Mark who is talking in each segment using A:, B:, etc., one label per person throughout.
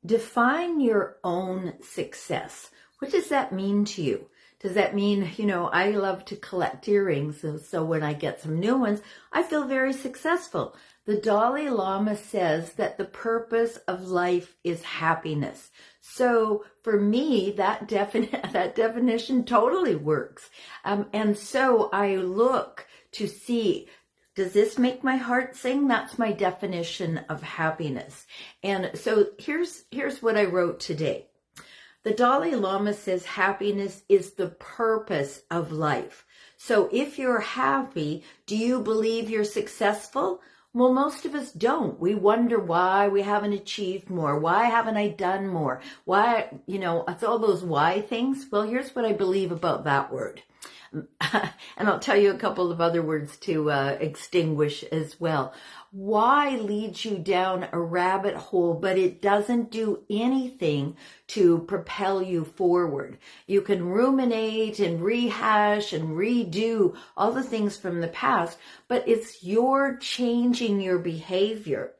A: Define your own success. What does that mean to you? Does that mean, I love to collect earrings, so when I get some new ones, I feel very successful. The Dalai Lama says that the purpose of life is happiness. So for me, that definition totally works. And so I look to see, does this make my heart sing? That's my definition of happiness. And so here's what I wrote today. The Dalai Lama says happiness is the purpose of life. So if you're happy, do you believe you're successful? Well, most of us don't. We wonder why we haven't achieved more. Why haven't I done more? Why, it's all those why things. Well, here's what I believe about that word. And I'll tell you a couple of other words to extinguish as well. Why leads you down a rabbit hole, but it doesn't do anything to propel you forward. You can ruminate and rehash and redo all the things from the past, but it's your changing your behavior.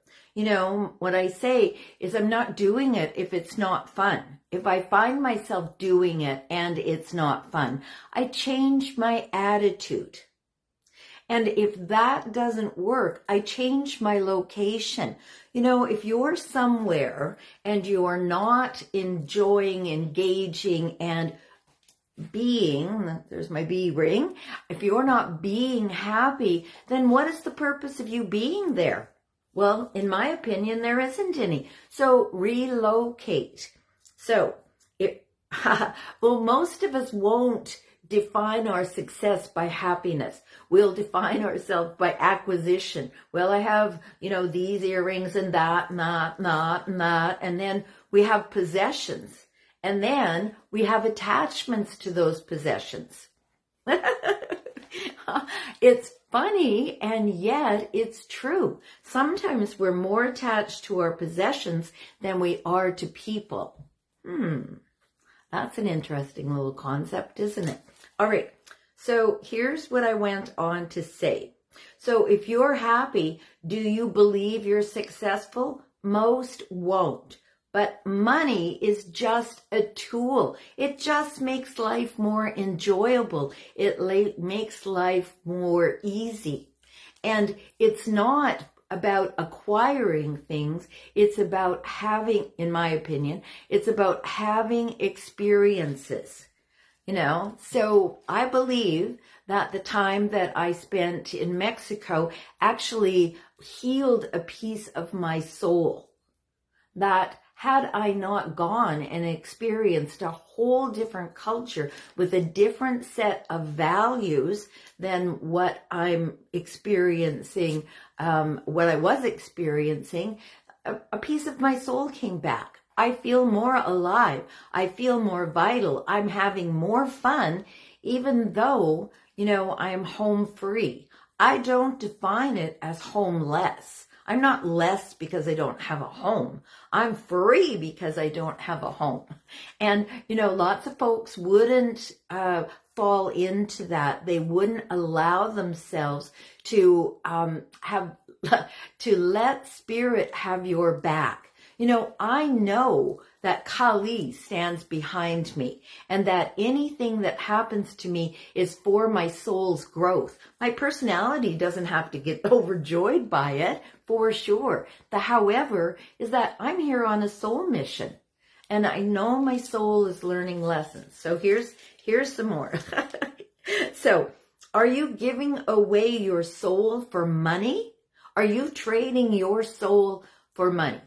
A: What I say is I'm not doing it if it's not fun. If I find myself doing it and it's not fun, I change my attitude. And if that doesn't work, I change my location. If you're somewhere and you're not enjoying, engaging, and being, there's my B ring, if you're not being happy, then what is the purpose of you being there? Well, in my opinion, there isn't any. So relocate. So, most of us won't define our success by happiness. We'll define ourselves by acquisition. Well, I have, these earrings and that, and that, and that, and that. And then we have possessions. And then we have attachments to those possessions. It's funny, and yet it's true. Sometimes we're more attached to our possessions than we are to people. That's an interesting little concept, isn't it? All right, so here's what I went on to say. So if you're happy, do you believe you're successful? Most won't. But money is just a tool. It just makes life more enjoyable. It makes life more easy. And it's not about acquiring things. It's about having, in my opinion, it's about having experiences. So I believe that the time that I spent in Mexico actually healed a piece of my soul. That had I not gone and experienced a whole different culture with a different set of values than what I'm experiencing, what I was experiencing, a piece of my soul came back. I feel more alive. I feel more vital. I'm having more fun, even though, I am home free. I don't define it as homeless. I'm not less because I don't have a home. I'm free because I don't have a home. And, lots of folks wouldn't fall into that. They wouldn't allow themselves to to let spirit have your back. I know that Kali stands behind me and that anything that happens to me is for my soul's growth. My personality doesn't have to get overjoyed by it, for sure. The however is that I'm here on a soul mission and I know my soul is learning lessons. So here's some more. So, are you giving away your soul for money? Are you trading your soul for money?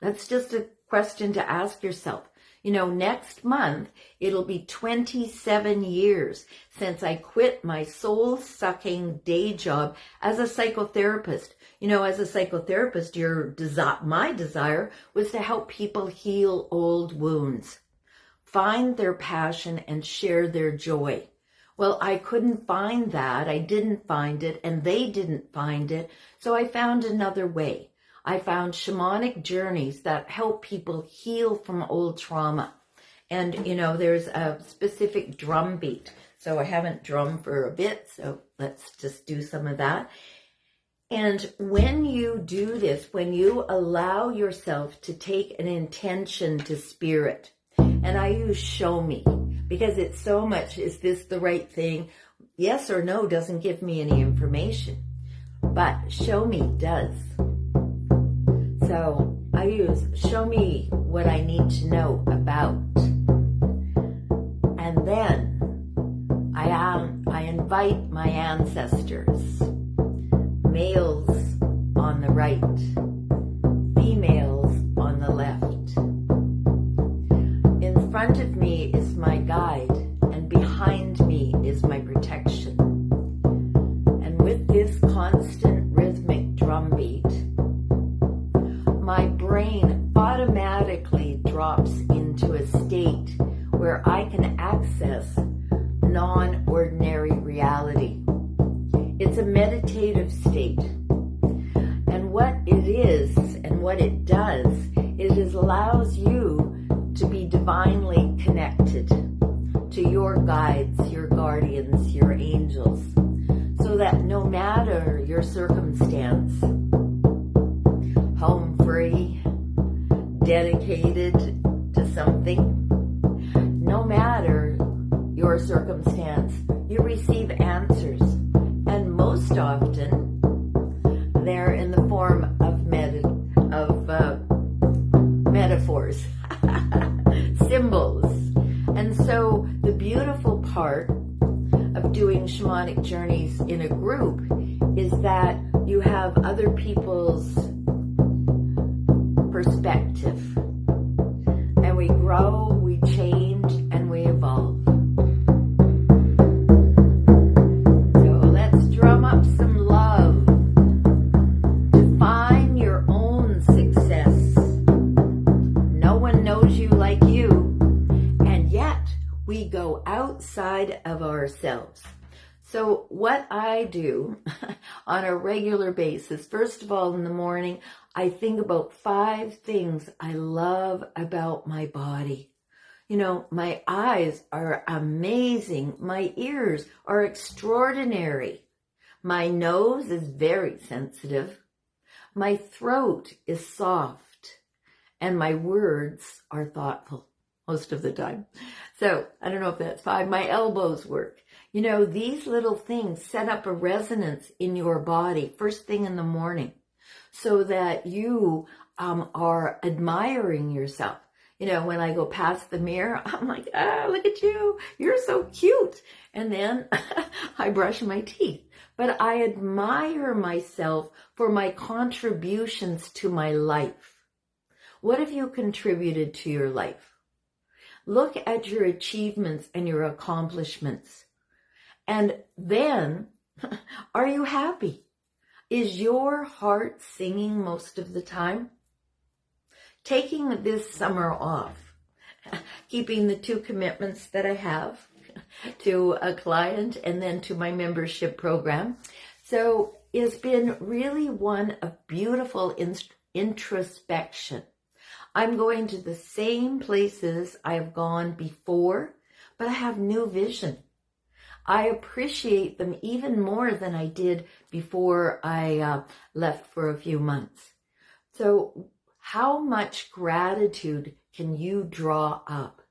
A: That's just a question to ask yourself. Next month, it'll be 27 years since I quit my soul-sucking day job as a psychotherapist. As a psychotherapist, my desire was to help people heal old wounds, find their passion, and share their joy. Well, I couldn't find that. I didn't find it, and they didn't find it. So I found another way. I found shamanic journeys that help people heal from old trauma. And, there's a specific drum beat. So I haven't drummed for a bit, so let's just do some of that. And when you do this, when you allow yourself to take an intention to spirit, and I use show me, because it's so much, is this the right thing? Yes or no doesn't give me any information, but show me does. So I use show me what I need to know about. And then I invite my ancestors, males on the right, females on the left. In front of me is my guide, and behind me is my protection. And with this constant rhythmic drumbeat, my brain automatically drops into a state where I can access non-ordinary reality. It's a meditative state. And what it is and what it does, it allows you to be divinely connected to your guides, your guardians, your angels, so that no matter your circumstance, home free, dedicated to something, no matter your circumstance, you receive answers. And most often, they're in the form of metaphors, symbols. And so the beautiful part of doing shamanic journeys in a group is that you have other people's perspective. And we grow, we change, and we evolve. So let's drum up some love. Define your own success. No one knows you like you, and yet we go outside of ourselves. So what I do on a regular basis, first of all, in the morning, I think about 5 things I love about my body. You know, my eyes are amazing. My ears are extraordinary. My nose is very sensitive. My throat is soft. And my words are thoughtful most of the time. So I don't know if that's 5. My elbows work. You know, these little things set up a resonance in your body first thing in the morning so that you are admiring yourself. You know, when I go past the mirror, I'm like, look at you. You're so cute. And then I brush my teeth. But I admire myself for my contributions to my life. What have you contributed to your life? Look at your achievements and your accomplishments. And then, are you happy? Is your heart singing most of the time? Taking this summer off, keeping the 2 commitments that I have to a client and then to my membership program. So it's been really one of beautiful introspection. I'm going to the same places I have gone before, but I have new vision. I appreciate them even more than I did before I left for a few months. So how much gratitude can you draw up?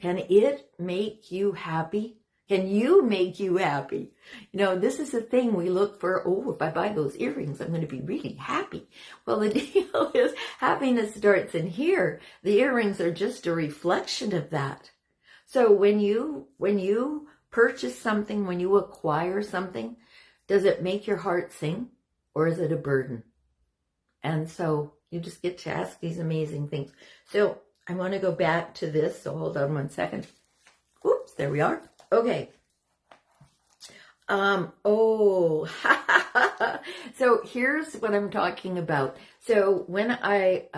A: Can it make you happy? Can you make you happy? You know, this is the thing we look for. Oh, if I buy those earrings, I'm going to be really happy. Well, the deal is happiness starts in here. The earrings are just a reflection of that. So when you purchase something, when you acquire something, does it make your heart sing or is it a burden? And so you just get to ask these amazing things. So I want to go back to this. So hold on one second. Oops, there we are. Okay. So here's what I'm talking about. So when I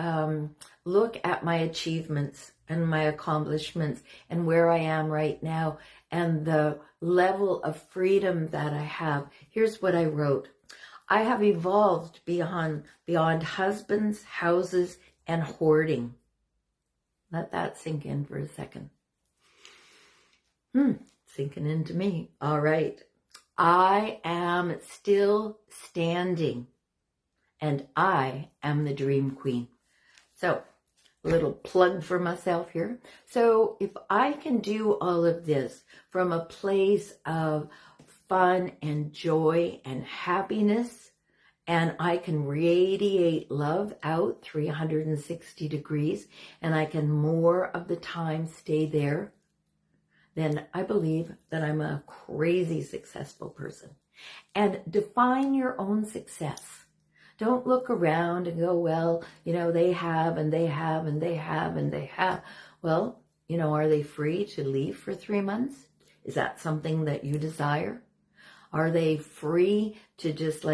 A: look at my achievements and my accomplishments and where I am right now and the level of freedom that I have, here's what I wrote. I have evolved beyond husbands, houses, and hoarding. Let that sink in for a second. Sinking into me. All right. I am still standing, and I am the Dream Queen. So, a little plug for myself here. So, if I can do all of this from a place of fun and joy and happiness, and I can radiate love out 360 degrees, and I can more of the time stay there, then I believe that I'm a crazy successful person. And define your own success. Don't look around and go, well, they have and they have and they have and they have. Well, are they free to leave for 3 months? Is that something that you desire? Are they free to just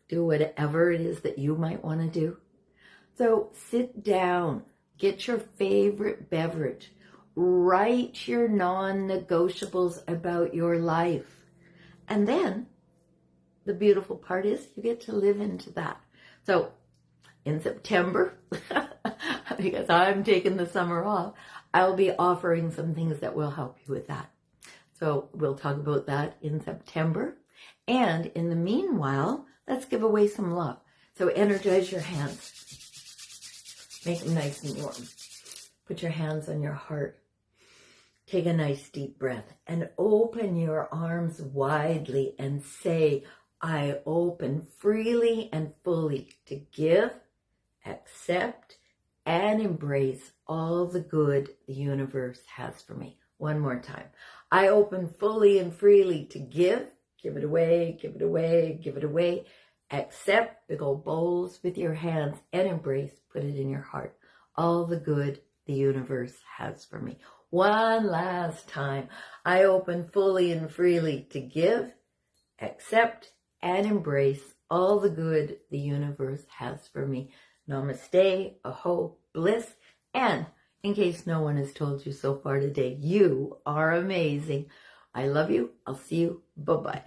A: do whatever it is that you might want to do? So sit down, get your favorite beverage, write your non-negotiables about your life. And then the beautiful part is you get to live into that. So in September, because I'm taking the summer off, I'll be offering some things that will help you with that. So we'll talk about that in September. And in the meanwhile, let's give away some love. So energize your hands. Make them nice and warm. Put your hands on your heart. Take a nice deep breath and open your arms widely and say, I open freely and fully to give, accept, and embrace all the good the universe has for me. One more time. I open fully and freely to give it away, give it away, give it away. Accept big old bowls with your hands and embrace, put it in your heart, all the good the universe has for me. One last time. I open fully and freely to give, accept, and embrace all the good the universe has for me. Namaste, aho, bliss, and in case no one has told you so far today, you are amazing. I love you. I'll see you. Bye-bye.